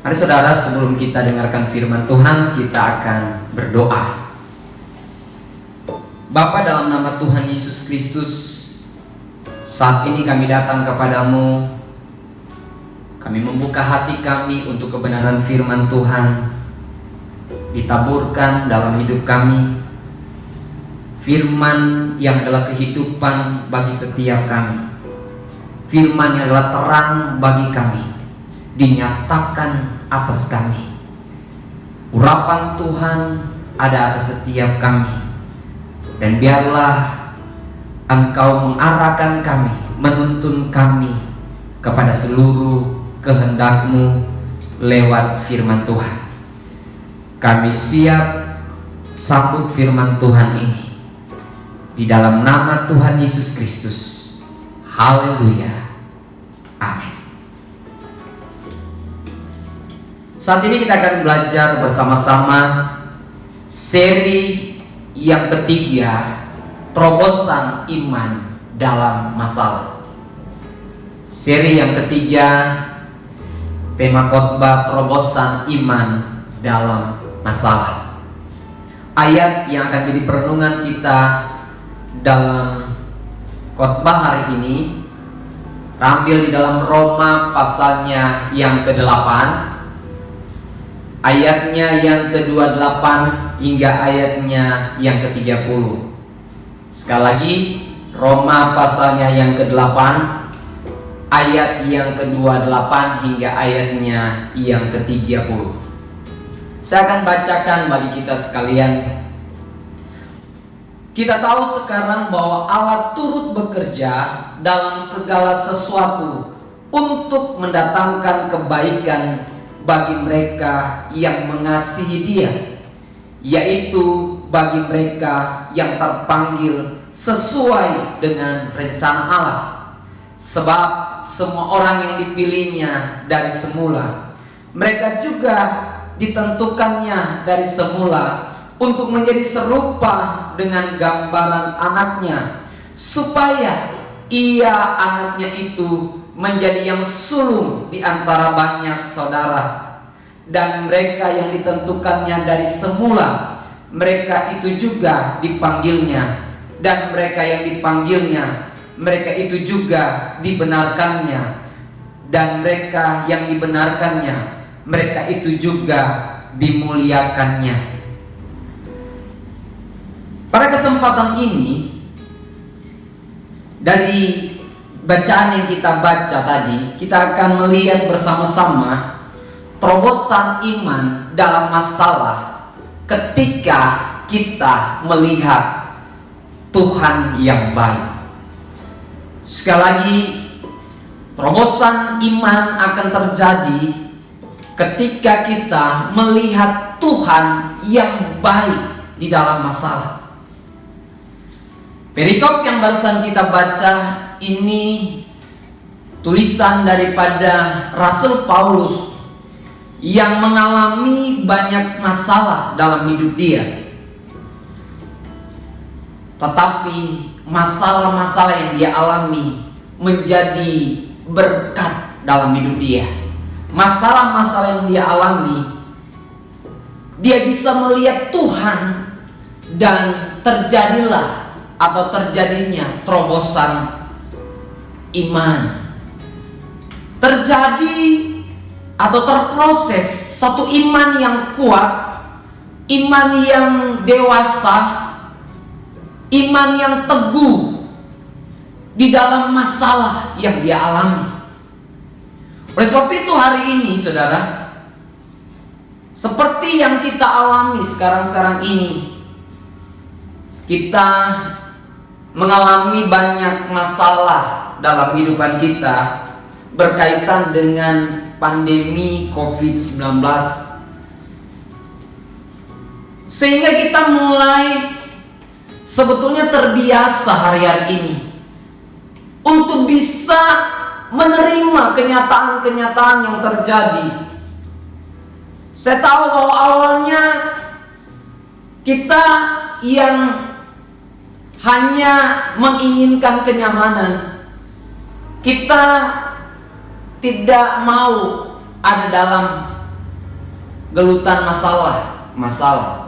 Mari saudara, sebelum kita dengarkan firman Tuhan, kita akan berdoa. Bapa, dalam nama Tuhan Yesus Kristus, saat ini kami datang kepadamu. Kami membuka hati kami untuk kebenaran firman Tuhan ditaburkan dalam hidup kami. Firman yang adalah kehidupan bagi setiap kami. Firman yang adalah terang bagi kami, dinyatakan atas kami. Urapan Tuhan ada atas setiap kami. Dan biarlah Engkau mengarahkan kami, menuntun kami kepada seluruh kehendak-Mu lewat firman Tuhan. Kami siap sambut firman Tuhan ini di dalam nama Tuhan Yesus Kristus. Haleluya. Amin. Saat ini kita akan belajar bersama-sama seri yang ketiga, terobosan iman dalam masalah. Seri yang ketiga, tema khotbah terobosan iman dalam masalah. Ayat yang akan menjadi perenungan kita dalam khotbah hari ini terambil di dalam Roma pasalnya yang ke-8, ayatnya yang ke-28 hingga ayatnya yang ke-30. Sekali lagi, Roma pasalnya yang ke-8, ayat yang ke-28 hingga ayatnya yang ke-30. Saya akan bacakan bagi kita sekalian. Kita tahu sekarang bahwa Allah turut bekerja dalam segala sesuatu untuk mendatangkan kebaikan bagi mereka yang mengasihi Dia, yaitu bagi mereka yang terpanggil sesuai dengan rencana Allah. Sebab semua orang yang dipilihnya dari semula, mereka juga ditentukannya dari semula untuk menjadi serupa dengan gambaran anaknya, supaya ia anaknya itu menjadi yang sulung di antara banyak saudara. Dan mereka yang ditentukannya dari semula, mereka itu juga dipanggilnya. Dan mereka yang dipanggilnya, mereka itu juga dibenarkannya. Dan mereka yang dibenarkannya, mereka itu juga dimuliakannya. Pada kesempatan ini, dari bacaan yang kita baca tadi, kita akan melihat bersama-sama terobosan iman dalam masalah ketika kita melihat Tuhan yang baik. Sekali lagi, terobosan iman akan terjadi ketika kita melihat Tuhan yang baik di dalam masalah. Perikop yang barusan kita baca ini tulisan daripada Rasul Paulus yang mengalami banyak masalah dalam hidup dia. Tetapi masalah-masalah yang dia alami menjadi berkat dalam hidup dia. Masalah-masalah yang dia alami, dia bisa melihat Tuhan, dan terjadilah atau terjadinya terobosan iman. Terjadi atau terproses satu iman yang kuat, iman yang dewasa, iman yang teguh di dalam masalah yang dia alami. Oleh sebab itu hari ini saudara, seperti yang kita alami sekarang-sekarang ini, kita mengalami banyak masalah dalam kehidupan kita berkaitan dengan pandemi COVID-19, sehingga kita mulai sebetulnya terbiasa hari-hari ini untuk bisa menerima kenyataan-kenyataan yang terjadi. Saya tahu bahwa awalnya kita yang hanya menginginkan kenyamanan, kita tidak mau ada dalam gelutan masalah.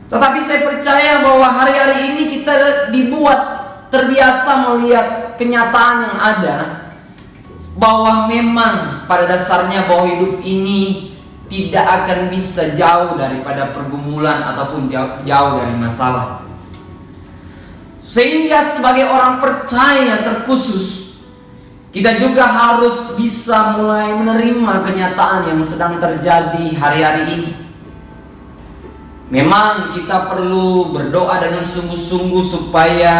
Tetapi saya percaya bahwa hari-hari ini kita dibuat terbiasa melihat kenyataan yang ada, bahwa memang pada dasarnya bahwa hidup ini tidak akan bisa jauh daripada pergumulan ataupun jauh dari masalah. Sehingga sebagai orang percaya terkhusus, kita juga harus bisa mulai menerima kenyataan yang sedang terjadi hari-hari ini. Memang kita perlu berdoa dengan sungguh-sungguh supaya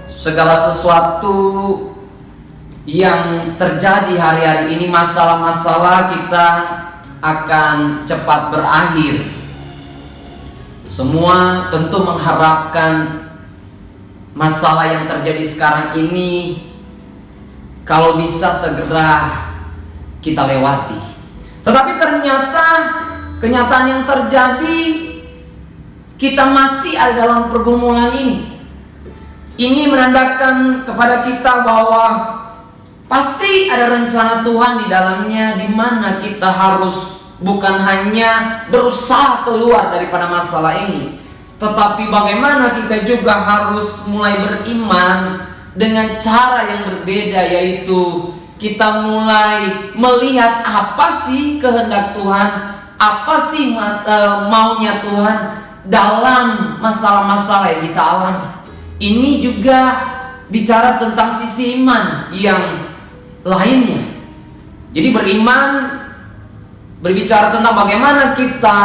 segala sesuatu yang terjadi hari-hari ini, masalah-masalah kita akan cepat berakhir. Semua tentu mengharapkan masalah yang terjadi sekarang ini kalau bisa segera kita lewati. Tetapi ternyata kenyataan yang terjadi, kita masih ada dalam pergumulan ini. Ini menandakan kepada kita bahwa pasti ada rencana Tuhan di dalamnya, di mana kita harus bukan hanya berusaha keluar daripada masalah ini, tetapi bagaimana kita juga harus mulai beriman dengan cara yang berbeda, yaitu kita mulai melihat apa sih kehendak Tuhan, apa sih maunya Tuhan dalam masalah-masalah yang kita alami. Ini juga bicara tentang sisi iman yang lainnya. Jadi beriman berbicara tentang bagaimana kita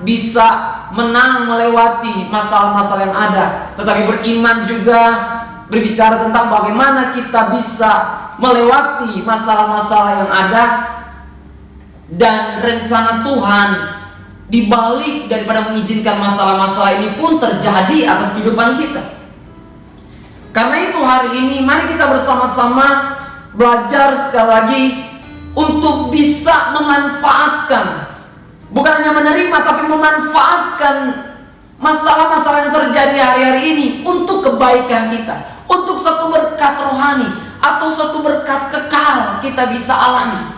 bisa menang melewati masalah-masalah yang ada, tetapi beriman juga berbicara tentang bagaimana kita bisa melewati masalah-masalah yang ada, dan rencana Tuhan di balik daripada mengizinkan masalah-masalah ini pun terjadi atas kehidupan kita. Karena itu hari ini mari kita bersama-sama belajar sekali lagi untuk bisa memanfaatkan, bukan hanya menerima tapi memanfaatkan masalah-masalah yang terjadi hari-hari ini untuk kebaikan kita, untuk satu berkat rohani atau satu berkat kekal kita bisa alami.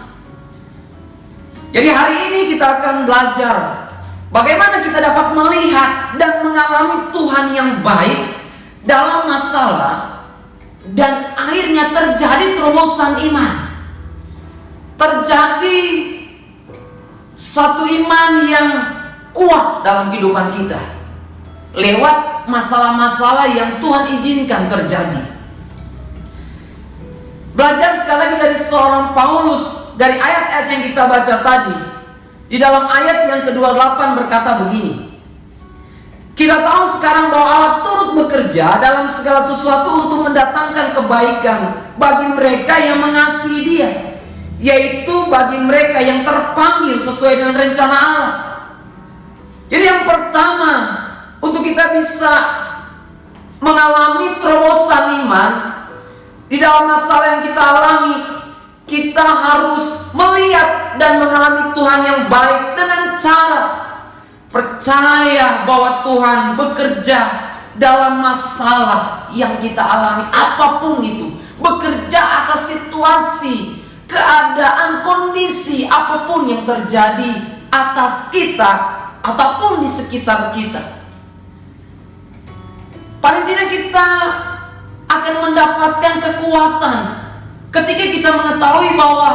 Jadi hari ini kita akan belajar bagaimana kita dapat melihat dan mengalami Tuhan yang baik dalam masalah, dan akhirnya terjadi terobosan iman, terjadi satu iman yang kuat dalam kehidupan kita lewat masalah-masalah yang Tuhan izinkan terjadi. Belajar sekali lagi dari seorang Paulus, dari ayat-ayat yang kita baca tadi. Di dalam ayat yang ke-28 berkata begini, kita tahu sekarang bahwa Allah turut bekerja dalam segala sesuatu untuk mendatangkan kebaikan bagi mereka yang mengasihi Dia, yaitu bagi mereka yang terpanggil sesuai dengan rencana Allah. Jadi yang pertama, untuk kita bisa mengalami terobosan iman di dalam masalah yang kita alami, kita harus melihat dan mengalami Tuhan yang baik dengan cara percaya bahwa Tuhan bekerja dalam masalah yang kita alami, apapun itu, bekerja atas situasi, keadaan, kondisi apapun yang terjadi atas kita ataupun di sekitar kita. Paling tidak kita akan mendapatkan kekuatan ketika kita mengetahui bahwa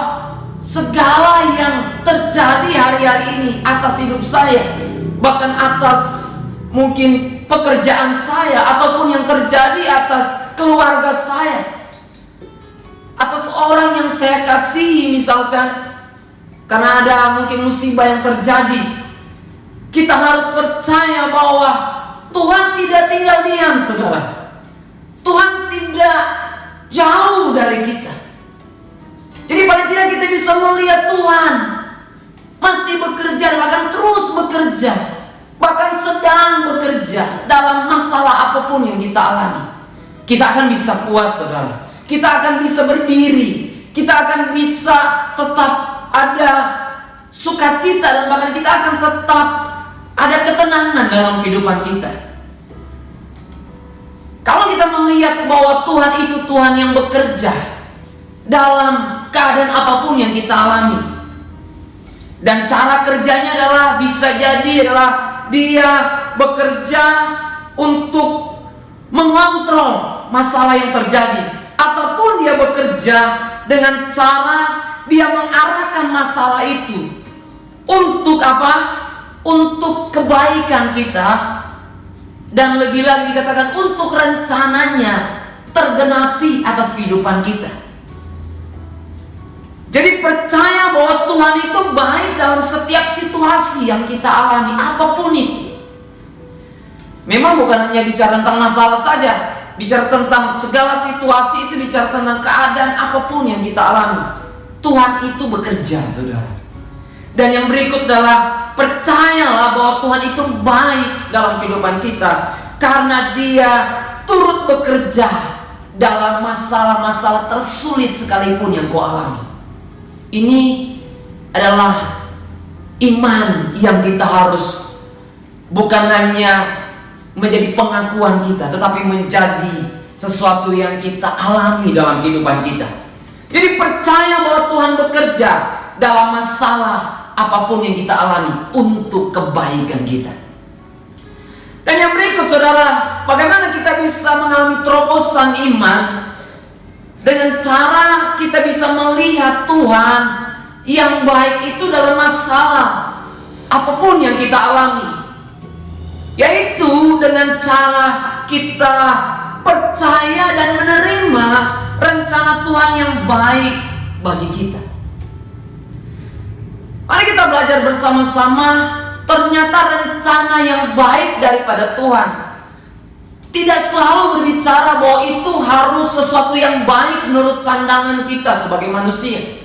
segala yang terjadi hari-hari ini atas hidup saya, bahkan atas mungkin pekerjaan saya, ataupun yang terjadi atas keluarga saya, atas orang yang saya kasihi misalkan, karena ada mungkin musibah yang terjadi, kita harus percaya bahwa Tuhan tidak tinggal diam, saudara. Tuhan tidak jauh dari kita. Jadi paling tidak kita bisa melihat Tuhan masih bekerja, bahkan terus bekerja, bahkan sedang bekerja dalam masalah apapun yang kita alami. Kita akan bisa kuat, saudara. Kita akan bisa berdiri. Kita akan bisa tetap ada sukacita, dan bahkan kita akan tetap ada ketenangan dalam kehidupan kita. Kalau kita melihat bahwa Tuhan itu Tuhan yang bekerja dalam keadaan apapun yang kita alami. Dan cara kerjanya adalah bisa jadi adalah dia bekerja untuk mengontrol masalah yang terjadi, ataupun dia bekerja dengan cara dia mengarahkan masalah itu untuk apa? Untuk kebaikan kita, dan lebih lagi dikatakan untuk rencananya tergenapi atas kehidupan kita. Jadi percaya bahwa Tuhan itu baik dalam setiap situasi yang kita alami, apapun itu. Memang bukan hanya bicara tentang masalah saja, bicara tentang segala situasi itu, bicara tentang keadaan apapun yang kita alami. Tuhan itu bekerja, saudara. Dan yang berikut adalah percayalah bahwa Tuhan itu baik dalam kehidupan kita, karena Dia turut bekerja dalam masalah-masalah tersulit sekalipun yang kau alami. Ini adalah iman yang kita harus bukan hanya menjadi pengakuan kita, tetapi menjadi sesuatu yang kita alami dalam kehidupan kita. Jadi percaya bahwa Tuhan bekerja dalam masalah apapun yang kita alami untuk kebaikan kita. Dan yang berikut, saudara, bagaimana kita bisa mengalami terobosan iman? Dengan cara kita bisa melihat Tuhan yang baik itu dalam masalah apapun yang kita alami, yaitu dengan cara kita percaya dan menerima rencana Tuhan yang baik bagi kita. Mari kita belajar bersama-sama, ternyata rencana yang baik daripada Tuhan tidak selalu berbicara bahwa itu harus sesuatu yang baik menurut pandangan kita sebagai manusia.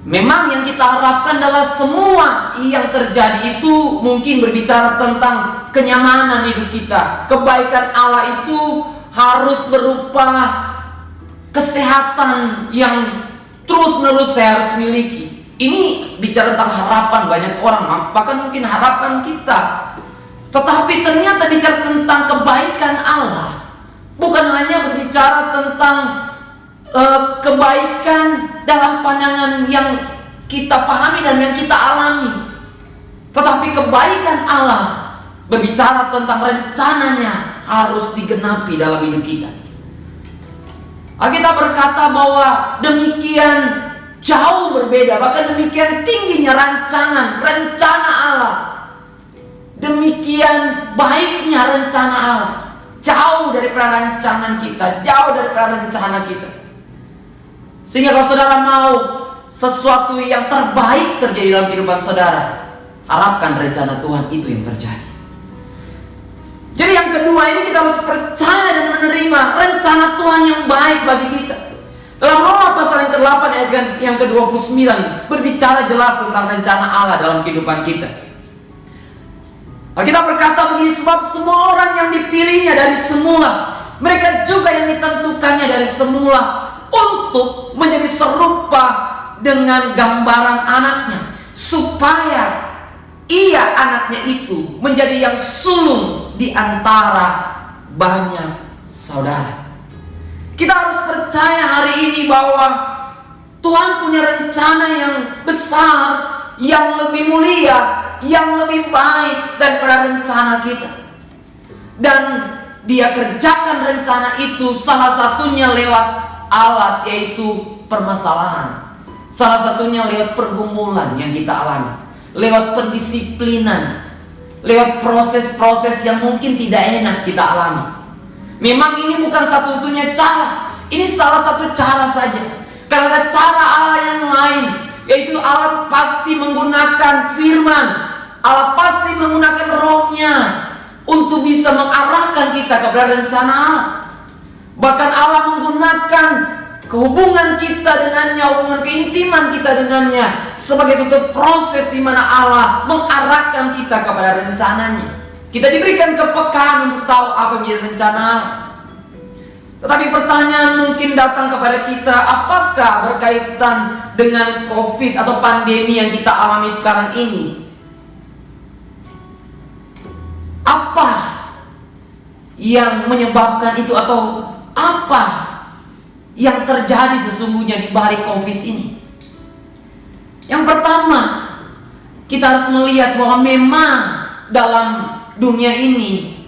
Memang yang kita harapkan adalah semua yang terjadi itu mungkin berbicara tentang kenyamanan hidup kita. Kebaikan Allah itu harus berupa kesehatan yang terus-menerus saya harus miliki. Ini bicara tentang harapan banyak orang, bahkan mungkin harapan kita. Tetapi ternyata bicara tentang kebaikan Allah bukan hanya berbicara tentang kebaikan dalam pandangan yang kita pahami dan yang kita alami, tetapi kebaikan Allah berbicara tentang rencananya harus digenapi dalam hidup kita. Alkitab berkata bahwa demikian jauh berbeda, bahkan demikian tingginya rencana Allah. Demikian baiknya rencana Allah, jauh daripada rancangan kita, jauh daripada rencana kita. Sehingga kalau saudara mau sesuatu yang terbaik terjadi dalam kehidupan saudara, harapkan rencana Tuhan itu yang terjadi. Jadi yang kedua ini kita harus percaya dan menerima rencana Tuhan yang baik bagi kita. Dalam Roma pasal yang ke-8 ayat yang ke-29 berbicara jelas tentang rencana Allah dalam kehidupan kita. Kita berkata begini, sebab semua orang yang dipilihnya dari semula, mereka juga yang ditentukannya dari semula untuk menjadi serupa dengan gambaran anaknya, supaya ia anaknya itu menjadi yang sulung di antara banyak saudara. Kita harus percaya hari ini bahwa Tuhan punya rencana yang besar, yang lebih mulia, yang lebih baik daripada rencana kita. Dan Dia kerjakan rencana itu salah satunya lewat alat, yaitu permasalahan. Salah satunya lewat pergumulan yang kita alami, lewat pendisiplinan, lewat proses-proses yang mungkin tidak enak kita alami. Memang ini bukan satu-satunya cara, ini salah satu cara saja. Karena ada cara Allah yang lain, yaitu Allah pasti menggunakan firman, Allah pasti menggunakan rohnya untuk bisa mengarahkan kita kepada rencana Allah. Bahkan Allah menggunakan kehubungan kita dengannya, hubungan keintiman kita dengannya sebagai satu proses di mana Allah mengarahkan kita kepada rencananya. Kita diberikan kepekaan untuk tahu apa menjadi rencana Allah. Tetapi pertanyaan mungkin datang kepada kita, apakah berkaitan dengan COVID atau pandemi yang kita alami sekarang ini? Apa yang menyebabkan itu, atau apa yang terjadi sesungguhnya di balik COVID ini? Yang pertama, kita harus melihat bahwa memang dalam dunia ini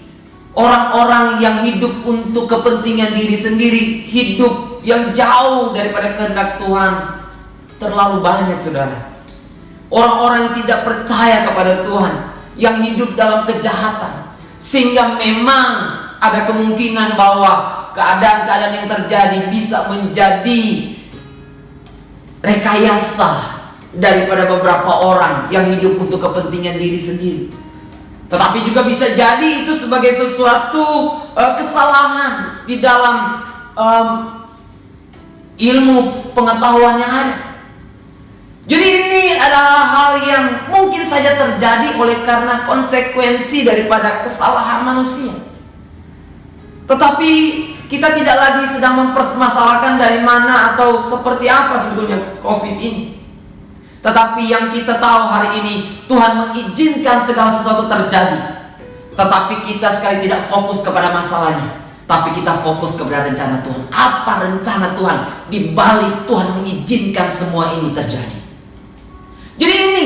orang-orang yang hidup untuk kepentingan diri sendiri, hidup yang jauh daripada kehendak Tuhan terlalu banyak, saudara. Orang-orang yang tidak percaya kepada Tuhan, yang hidup dalam kejahatan, sehingga memang ada kemungkinan bahwa keadaan-keadaan yang terjadi bisa menjadi rekayasa daripada beberapa orang yang hidup untuk kepentingan diri sendiri. Tetapi juga bisa jadi itu sebagai sesuatu kesalahan di dalam ilmu pengetahuan yang ada. Jadi ini adalah hal yang mungkin saja terjadi oleh karena konsekuensi daripada kesalahan manusia. Tetapi kita tidak lagi sedang mempermasalahkan dari mana atau seperti apa sebetulnya COVID ini. Tetapi yang kita tahu hari ini, Tuhan mengizinkan segala sesuatu terjadi. Tetapi kita sekali tidak fokus kepada masalahnya, tapi kita fokus kepada rencana Tuhan. Apa rencana Tuhan di balik Tuhan mengizinkan semua ini terjadi? Jadi ini,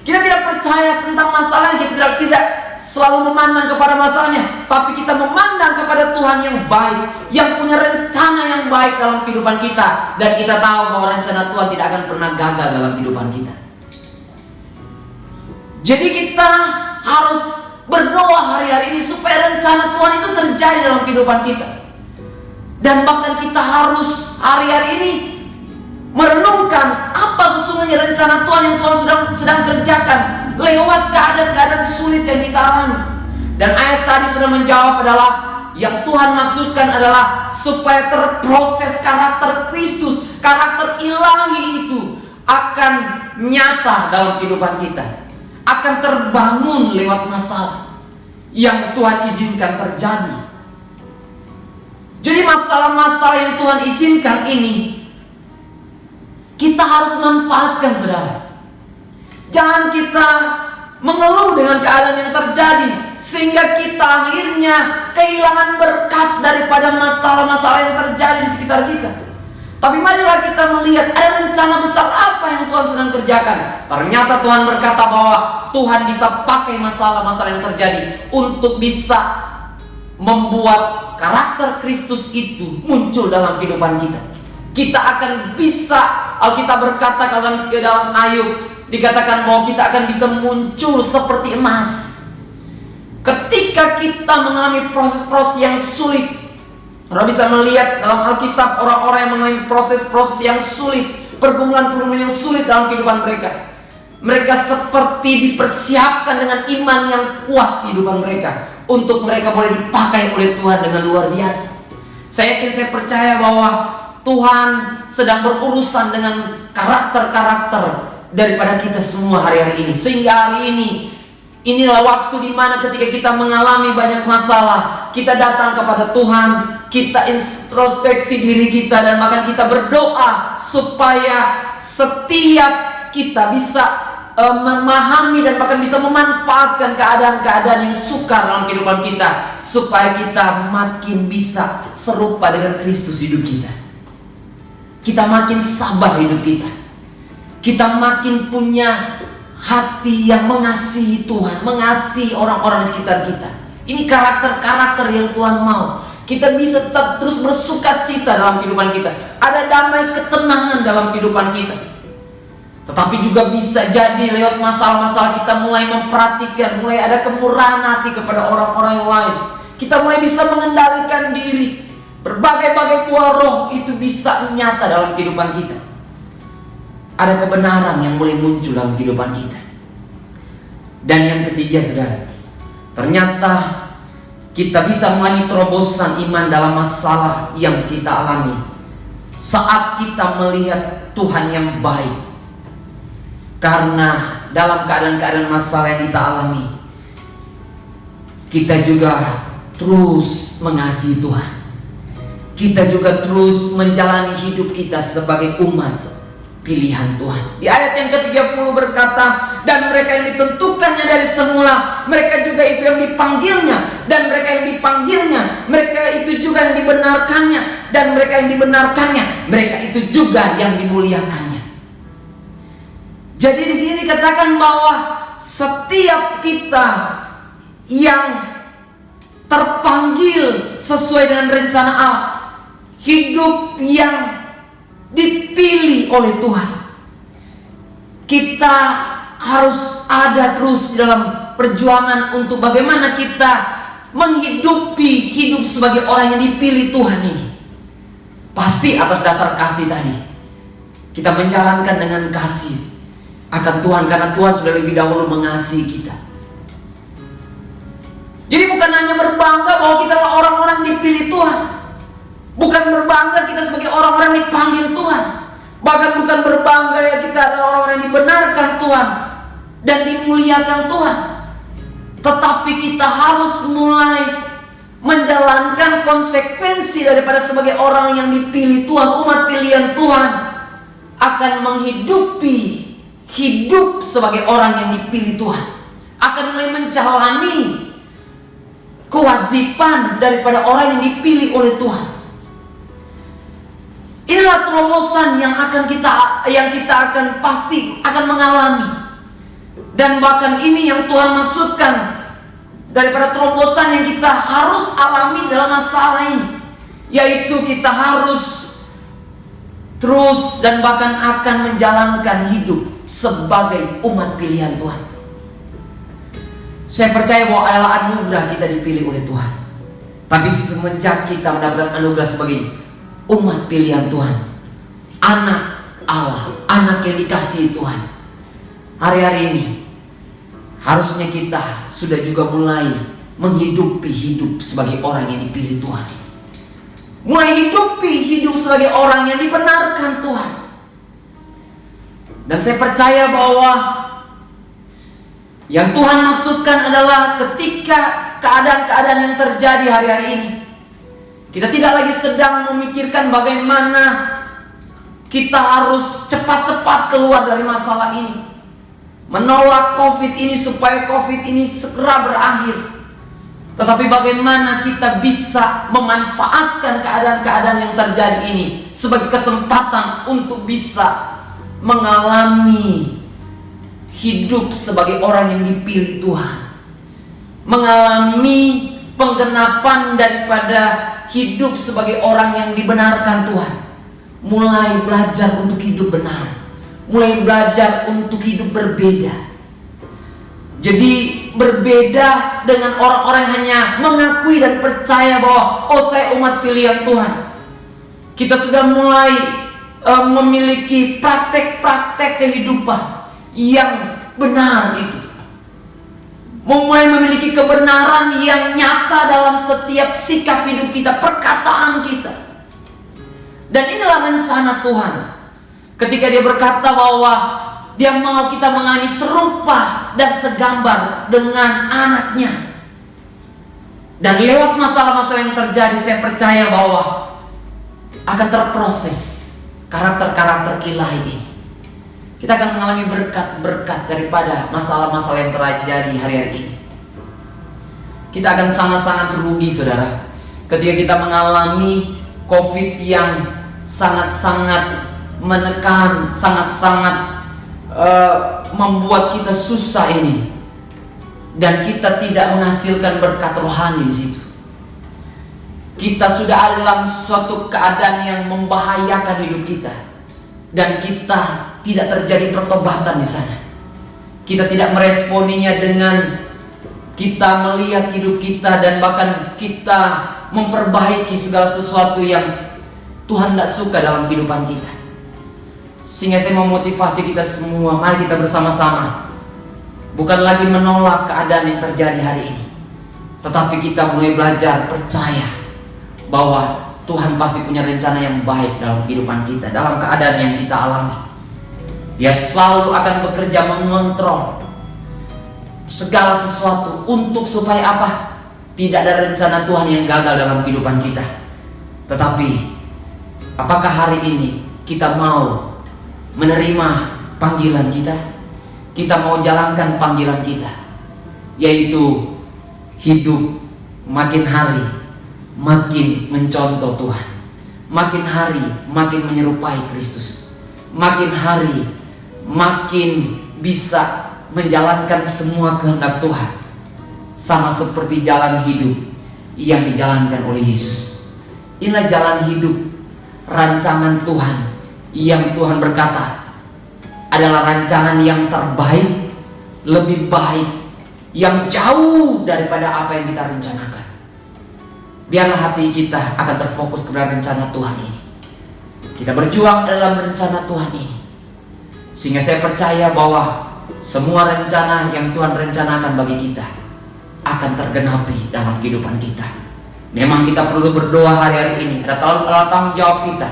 kita tidak percaya tentang masalahnya, kita tidak selalu memandang kepada masalahnya, tapi kita memandang kepada Tuhan yang baik, yang punya rencana yang baik dalam kehidupan kita. Dan kita tahu bahwa rencana Tuhan tidak akan pernah gagal dalam kehidupan kita. Jadi kita harus berdoa hari-hari ini supaya rencana Tuhan itu terjadi dalam kehidupan kita. Dan bahkan kita harus hari-hari ini merenungkan apa sesungguhnya rencana Tuhan yang Tuhan sedang kerjakan lewat keadaan-keadaan sulit yang kita alami. Dan ayat tadi sudah menjawab adalah yang Tuhan maksudkan adalah supaya terproses karakter Kristus, karakter ilahi itu akan nyata dalam kehidupan kita, akan terbangun lewat masalah yang Tuhan izinkan terjadi. Jadi masalah-masalah yang Tuhan izinkan ini kita harus manfaatkan, saudara. Jangan kita mengeluh dengan keadaan yang terjadi sehingga kita akhirnya kehilangan berkat daripada masalah-masalah yang terjadi di sekitar kita. Tapi marilah kita melihat ada rencana besar apa yang Tuhan sedang kerjakan. Ternyata Tuhan berkata bahwa Tuhan bisa pakai masalah-masalah yang terjadi untuk bisa membuat karakter Kristus itu muncul dalam kehidupan kita. Kita akan bisa, Alkitab berkata dalam Ayub, dikatakan bahwa kita akan bisa muncul seperti emas. Ketika kita mengalami proses-proses yang sulit, Anda bisa melihat dalam Alkitab orang-orang yang mengalami proses-proses yang sulit, pergumulan-pergumulan yang sulit dalam kehidupan mereka. Mereka seperti dipersiapkan dengan iman yang kuat di kehidupan mereka, untuk mereka boleh dipakai oleh Tuhan dengan luar biasa. Saya percaya bahwa Tuhan sedang berurusan dengan karakter-karakter daripada kita semua hari-hari ini. Sehingga hari ini, inilah waktu dimana ketika kita mengalami banyak masalah, kita datang kepada Tuhan, kita introspeksi diri kita, dan bahkan kita berdoa supaya setiap kita bisa memahami dan bahkan bisa memanfaatkan keadaan-keadaan yang sukar dalam kehidupan kita, supaya kita makin bisa serupa dengan Kristus hidup kita. Kita makin sabar hidup kita. Kita makin punya hati yang mengasihi Tuhan, mengasihi orang-orang di sekitar kita. Ini karakter-karakter yang Tuhan mau. Kita bisa tetap terus bersukacita dalam kehidupan kita. Ada damai, ketenangan dalam kehidupan kita. Tetapi juga bisa jadi lewat masalah-masalah kita mulai memperhatikan, mulai ada kemurahan hati kepada orang-orang yang lain. Kita mulai bisa mengendalikan diri. Berbagai-bagai buah roh itu bisa nyata dalam kehidupan kita. Ada kebenaran yang mulai muncul dalam kehidupan kita. Dan yang ketiga, saudara, ternyata kita bisa mengalami terobosan iman dalam masalah yang kita alami saat kita melihat Tuhan yang baik. Karena dalam keadaan-keadaan masalah yang kita alami, kita juga terus mengasihi Tuhan. Kita juga terus menjalani hidup kita sebagai umat pilihan Tuhan. Di ayat yang ke-30 berkata, dan mereka yang ditentukannya dari semula, mereka juga itu yang dipanggilnya. Dan mereka yang dipanggilnya, mereka itu juga yang dibenarkannya. Dan mereka yang dibenarkannya, mereka itu juga yang dimuliakannya. Jadi di sini dikatakan bahwa setiap kita yang terpanggil sesuai dengan rencana Allah, hidup yang dipilih oleh Tuhan, kita harus ada terus di dalam perjuangan untuk bagaimana kita menghidupi hidup sebagai orang yang dipilih Tuhan ini. Pasti atas dasar kasih tadi, kita menjalankan dengan kasih akan Tuhan, karena Tuhan sudah lebih dahulu mengasihi kita. Jadi bukan hanya berbangga bahwa kita adalah orang-orang dipilih Tuhan, bukan berbangga kita sebagai orang-orang yang dipanggil Tuhan, bahkan bukan berbangga ya kita adalah orang-orang yang dibenarkan Tuhan dan dimuliakan Tuhan, tetapi kita harus mulai menjalankan konsekuensi daripada sebagai orang yang dipilih Tuhan, umat pilihan Tuhan, akan menghidupi hidup sebagai orang yang dipilih Tuhan, akan mulai menjalani kewajiban daripada orang yang dipilih oleh Tuhan. Inilah terobosan yang kita akan pasti akan mengalami, dan bahkan ini yang Tuhan maksudkan daripada terobosan yang kita harus alami dalam masalah ini, yaitu kita harus terus dan bahkan akan menjalankan hidup sebagai umat pilihan Tuhan. Saya percaya bahwa adalah anugerah kita dipilih oleh Tuhan. Tapi semenjak kita mendapatkan anugerah sebagai umat pilihan Tuhan, anak Allah, anak yang dikasihi Tuhan, hari-hari ini harusnya kita sudah juga mulai menghidupi hidup sebagai orang yang dipilih Tuhan, mulai hidupi hidup sebagai orang yang dibenarkan Tuhan. Dan saya percaya bahwa yang Tuhan maksudkan adalah ketika keadaan-keadaan yang terjadi hari-hari ini, kita tidak lagi sedang memikirkan bagaimana kita harus cepat-cepat keluar dari masalah ini, menolak COVID ini supaya COVID ini segera berakhir, tetapi bagaimana kita bisa memanfaatkan keadaan-keadaan yang terjadi ini sebagai kesempatan untuk bisa mengalami hidup sebagai orang yang dipilih Tuhan, mengalami penggenapan daripada hidup sebagai orang yang dibenarkan Tuhan, mulai belajar untuk hidup benar, mulai belajar untuk hidup berbeda. Jadi berbeda dengan orang-orang yang hanya mengakui dan percaya bahwa oh saya umat pilihan Tuhan. Kita sudah mulai memiliki praktek-praktek kehidupan yang benar itu, mulai memiliki kebenaran yang nyata dalam setiap sikap hidup kita, perkataan kita. Dan inilah rencana Tuhan ketika Dia berkata bahwa Dia mau kita mengalami serupa dan segambar dengan anaknya. Dan lewat masalah-masalah yang terjadi, saya percaya bahwa akan terproses karakter-karakter ilahi ini. Kita akan mengalami berkat-berkat daripada masalah-masalah yang terjadi hari-hari ini. Kita akan sangat-sangat rugi, saudara, ketika kita mengalami COVID yang sangat-sangat menekan, sangat-sangat membuat kita susah ini, dan kita tidak menghasilkan berkat rohani di situ. Kita sudah ada dalam suatu keadaan yang membahayakan hidup kita, dan kita tidak terjadi pertobatan di sana. Kita tidak meresponinya dengan kita melihat hidup kita dan bahkan kita memperbaiki segala sesuatu yang Tuhan tidak suka dalam kehidupan kita. Sehingga saya memotivasi kita semua, mari kita bersama-sama bukan lagi menolak keadaan yang terjadi hari ini, tetapi kita mulai belajar percaya bahwa Tuhan pasti punya rencana yang baik dalam kehidupan kita, dalam keadaan yang kita alami. Dia selalu akan bekerja mengontrol segala sesuatu untuk supaya apa? Tidak ada rencana Tuhan yang gagal dalam kehidupan kita. Tetapi apakah hari ini kita mau menerima panggilan kita? Kita mau jalankan panggilan kita, yaitu hidup makin hari makin mencontoh Tuhan, makin hari makin menyerupai Kristus, makin hari makin bisa menjalankan semua kehendak Tuhan, sama seperti jalan hidup yang dijalankan oleh Yesus. Inilah jalan hidup, rancangan Tuhan yang Tuhan berkata adalah rancangan yang terbaik, lebih baik, yang jauh daripada apa yang kita rencanakan. Biarlah hati kita akan terfokus kepada rencana Tuhan ini. Kita berjuang dalam rencana Tuhan ini, sehingga saya percaya bahwa semua rencana yang Tuhan rencanakan bagi kita akan tergenapi dalam kehidupan kita. Memang kita perlu berdoa hari-hari ini. Ada tanggung jawab kita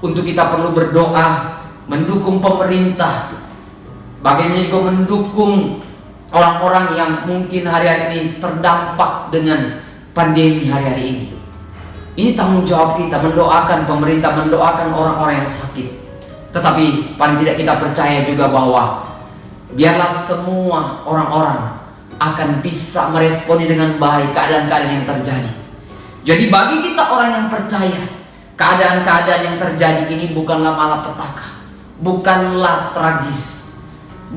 untuk kita perlu berdoa, mendukung pemerintah, bagaimana juga mendukung orang-orang yang mungkin hari-hari ini terdampak dengan pandemi hari-hari ini. Ini tanggung jawab kita, mendoakan pemerintah, mendoakan orang-orang yang sakit. Tetapi paling tidak kita percaya juga bahwa biarlah semua orang-orang akan bisa meresponi dengan baik keadaan-keadaan yang terjadi. Jadi bagi kita orang yang percaya, keadaan-keadaan yang terjadi ini bukanlah malapetaka, bukanlah tragis,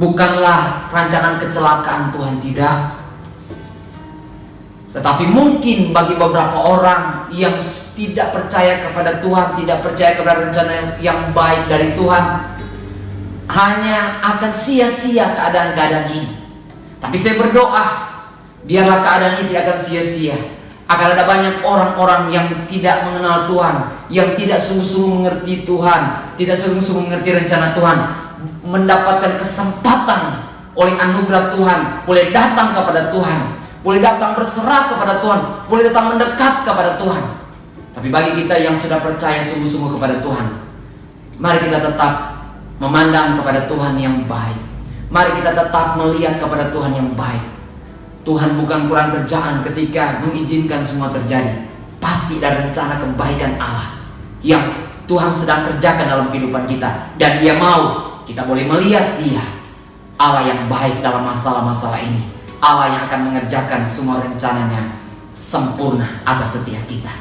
bukanlah rancangan kecelakaan Tuhan, tidak. Tetapi mungkin bagi beberapa orang yang tidak percaya kepada Tuhan, tidak percaya kepada rencana yang baik dari Tuhan, hanya akan sia-sia keadaan-keadaan ini. Tapi saya berdoa, biarlah keadaan ini tidak akan sia-sia. Akan ada banyak orang-orang yang tidak mengenal Tuhan, yang tidak sungguh-sungguh mengerti Tuhan, tidak sungguh-sungguh mengerti rencana Tuhan, mendapatkan kesempatan oleh anugerah Tuhan, boleh datang kepada Tuhan, boleh datang berserah kepada Tuhan, boleh datang mendekat kepada Tuhan. Tapi bagi kita yang sudah percaya sungguh-sungguh kepada Tuhan, mari kita tetap memandang kepada Tuhan yang baik. Mari kita tetap melihat kepada Tuhan yang baik. Tuhan bukan kurang kerjaan ketika mengizinkan semua terjadi. Pasti ada rencana kebaikan Allah yang Tuhan sedang kerjakan dalam kehidupan kita, dan Dia mau kita boleh melihat Dia, Allah yang baik dalam masalah-masalah ini, Allah yang akan mengerjakan semua rencananya sempurna atas setiap kita.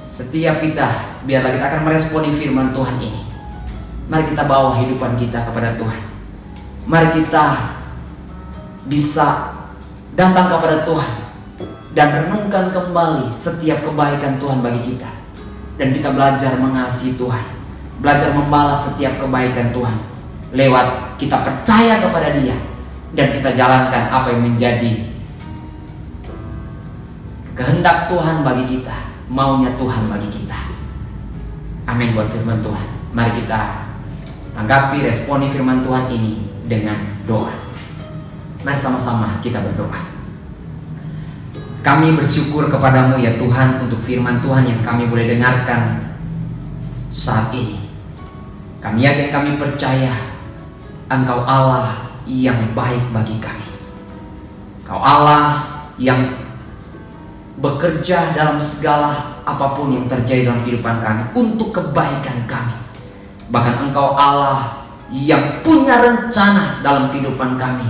Setiap kita, biarlah kita akan meresponi firman Tuhan ini. Mari kita bawa kehidupan kita kepada Tuhan. Mari kita bisa datang kepada Tuhan dan renungkan kembali setiap kebaikan Tuhan bagi kita. Dan kita belajar mengasihi Tuhan, belajar membalas setiap kebaikan Tuhan lewat kita percaya kepada Dia, dan kita jalankan apa yang menjadi kehendak Tuhan bagi kita, maunya Tuhan bagi kita. Amin buat firman Tuhan. Mari kita tanggapi, responi firman Tuhan ini dengan doa. Mari sama-sama kita berdoa. Kami bersyukur kepadamu ya Tuhan untuk firman Tuhan yang kami boleh dengarkan saat ini. Kami yakin, kami percaya Engkau Allah yang baik bagi kami. Engkau Allah yang bekerja dalam segala apapun yang terjadi dalam kehidupan kami untuk kebaikan kami. Bahkan Engkau Allah yang punya rencana dalam kehidupan kami,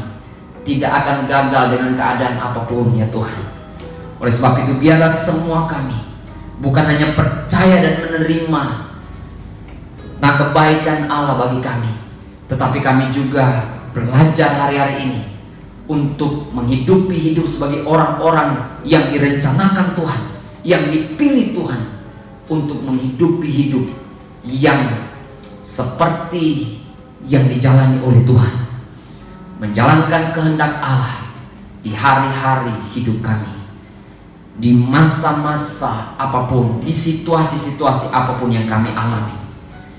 tidak akan gagal dengan keadaan apapun ya Tuhan. Oleh sebab itu biarlah semua kami bukan hanya percaya dan menerima kebaikan Allah bagi kami, tetapi kami juga belajar hari-hari ini untuk menghidupi hidup sebagai orang-orang yang direncanakan Tuhan, yang dipilih Tuhan untuk menghidupi hidup yang seperti yang dijalani oleh Tuhan, menjalankan kehendak Allah di hari-hari hidup kami, di masa-masa apapun, di situasi-situasi apapun yang kami alami.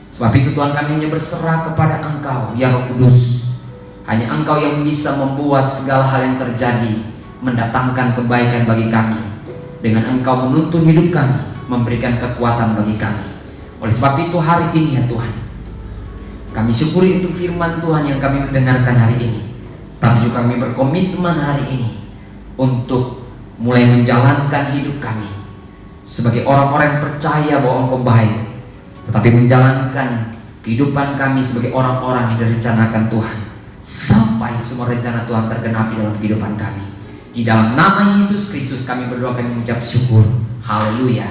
Sebab itu Tuhan, kami hanya berserah kepada Engkau ya Roh Kudus. Hanya Engkau yang bisa membuat segala hal yang terjadi mendatangkan kebaikan bagi kami. Dengan Engkau menuntun hidup kami, memberikan kekuatan bagi kami. Oleh sebab itu hari ini ya Tuhan, kami syukuri untuk firman Tuhan yang kami mendengarkan hari ini. Tapi juga kami berkomitmen hari ini untuk mulai menjalankan hidup kami sebagai orang-orang yang percaya bahwa Engkau baik, tetapi menjalankan kehidupan kami sebagai orang-orang yang direncanakan Tuhan, sampai semua rencana Tuhan tergenapi dalam kehidupan kami. Di dalam nama Yesus Kristus kami berdoa, kami mengucap syukur. Haleluya.